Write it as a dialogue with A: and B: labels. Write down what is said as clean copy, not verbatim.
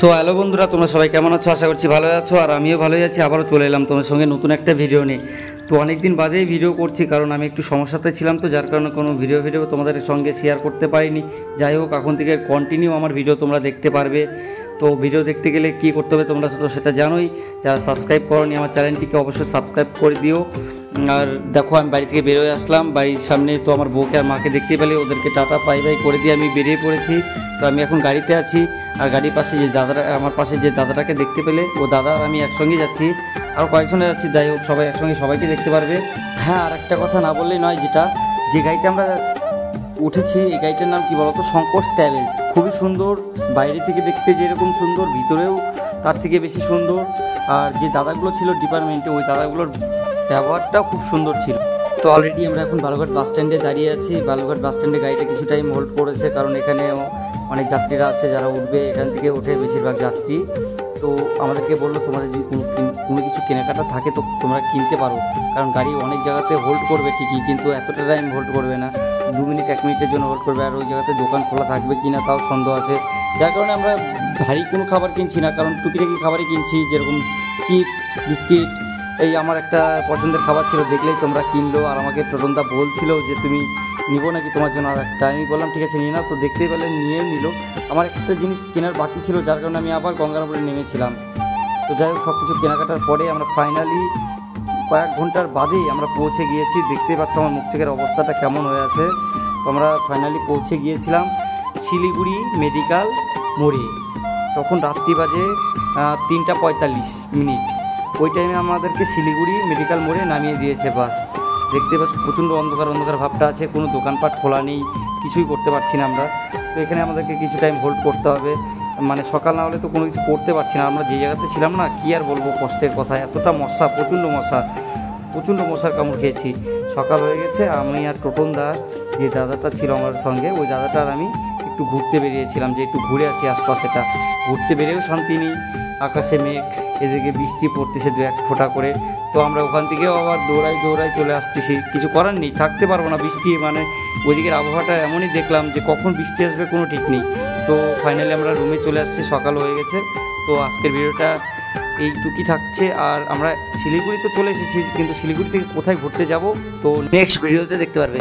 A: So hello বন্ধুরা, তোমরা সবাই কেমন আছো? আশা করছি ভালো আছো, আর আমিও ভালোই আছি। আবারও চলে এলাম তোমার সঙ্গে নতুন একটা ভিডিও নিয়ে। তো অনেক দিন বাদেই ভিডিও করছি, কারণ আমি একটু সমস্যাতে ছিলাম, তো যার কারণে কোনো ভিডিও তোমাদের সঙ্গে শেয়ার করতে পারিনি। যাই হোক, এখন থেকে কন্টিনিউ আমার ভিডিও তোমরা দেখতে পারবে। তো ভিডিও দেখতে গেলে কী করতে হবে তোমরা তো সেটা জানোই। যারা সাবস্ক্রাইব করোনি আমার চ্যানেলটিকে অবশ্যই সাবস্ক্রাইব করে দিও। আর দেখো, আমি বাড়ি থেকে বেরোয় আসলাম, বাড়ির সামনে তো আমার বউকে আর মাকে দেখতে পেলে ওদেরকে টাটা বাই বাই করে দিয়ে আমি বেরিয়ে পড়েছি। তো আমি এখন গাড়িতে আছি, আর গাড়ির পাশে যে দাদারা, আমার পাশে যে দাদাটাকে দেখতে পেলে, ও দাদা আর আমি একসঙ্গে যাচ্ছি, আর কয়েকজনে যাচ্ছি। যাই হোক, সবাই একসঙ্গে সবাইকে দেখতে পারবে। হ্যাঁ, আর একটা কথা না বললেই নয়, যেটা যে গাড়িতে আমরা উঠেছি এই গাড়িটার নাম কি বলতো, শঙ্কর ট্রাভেলস। খুবই সুন্দর, বাইরে থেকে দেখতে যেরকম সুন্দর, ভিতরেও তার থেকে বেশি সুন্দর। আর যে দাদাগুলো ছিল ডিপার্টমেন্টে, ওই দাদাগুলোর ব্যবহারটাও খুব সুন্দর ছিল। তো অলরেডি আমরা এখন বালুরঘাট বাস স্ট্যান্ডে দাঁড়িয়ে আছি। বালুরঘাট বাস স্ট্যান্ডে গাড়িটা কিছু টাইম হোল্ড করেছে, কারণ এখানে অনেক যাত্রীরা আছে যারা উঠবে, এখান থেকে ওঠে বেশিরভাগ যাত্রী। তো আমাদেরকে বললো তোমাদের যদি কোনো কিছু কেনাকাটা থাকে তো তোমরা কিনতে পারো, কারণ গাড়ি অনেক জায়গাতে হোল্ড করবে ঠিকই, কিন্তু এতটা টাইম হোল্ড করবে না, 2 মিনিট 1 মিনিটের জন্য হোল্ড করবে। আর ওই জায়গাতে দোকান খোলা থাকবে কি না তাও সন্দেহ আছে, যার কারণে আমরা ভারী কোনো খাবার কিনছি না, কারণ টুকিটাকি খাবারই কিনছি, যেরকম চিপস, বিস্কিট। এই আমার একটা পছন্দের খাবার ছিল, দেখলেই তোমরা কিনলো। আর আমাকে টোটনদা বলছিল যে তুমি নিবো নাকি তোমার জন্য আর একটা। আমি বললাম ঠিক আছে নিয়ে নাও, তো দেখতেই পেলে নিয়ে নিল। আমার একটা জিনিস কেনার বাকি ছিল, যার কারণে আমি আবার গঙ্গারামপুরে নেমেছিলাম। তো যাই হোক, সব কিছু কেনাকাটার পরে আমরা ফাইনালি কয়েক ঘন্টার বাদেই আমরা পৌঁছে গিয়েছি। দেখতেই পাচ্ছ আমার মুখ থেকে অবস্থাটা কেমন হয়ে আছে। তো আমরা ফাইনালি পৌঁছে গিয়েছিলাম শিলিগুড়ি মেডিকেল মোড়ে। তখন রাত্রি বাজে 3টা 45 মিনিট। ওই টাইমে আমাদেরকে শিলিগুড়ি মেডিকেল মোড়ে নামিয়ে দিয়েছে বাস। দেখতে পাচ্ছ প্রচণ্ড অন্ধকার ভাবটা আছে, কোনো দোকানপাট খোলা নেই, কিছুই করতে পারছি না আমরা। তো এখানে আমাদেরকে কিছু টাইম হোল্ড করতে হবে, মানে সকাল না হলে তো কোনো কিছু করতে পারছি না। আমরা যে জায়গাতে ছিলাম না, কী আর বলবো কষ্টের কথা, এতটা মশা, প্রচণ্ড মশার কামড় খেয়েছি। সকাল হয়ে গেছে, আমি আর টোটনদা যে দাদাটা ছিল আমার সঙ্গে, ওই দাদাটা আর আমি একটু ঘুরতে বেরিয়েছিলাম, যে একটু ঘুরে আসি আশপাশেটা। ঘুরতে বেরিয়েও শান্তি নেই, আকাশে মেঘ, এদিকে বৃষ্টি পড়তেছে 2-1 ফোঁটা করে। তো আমরা ওখান থেকেও আবার দৌড়াই চলে আসতেছি, কিছু করার নেই, থাকতে পারবো না বৃষ্টি, মানে ওইদিকের আবহাওয়াটা এমনই দেখলাম যে কখন বৃষ্টি আসবে কোনো ঠিক নেই। তো ফাইনালি আমরা রুমে চলে আসছি, সকাল হয়ে গেছে। তো আজকের ভিডিওটা এইটুকুই থাকছে। আর আমরা শিলিগুড়ি তো চলে এসেছি, কিন্তু শিলিগুড়ি থেকে কোথায় ঘুরতে যাব তো নেক্সট ভিডিওতে দেখতে পারবে।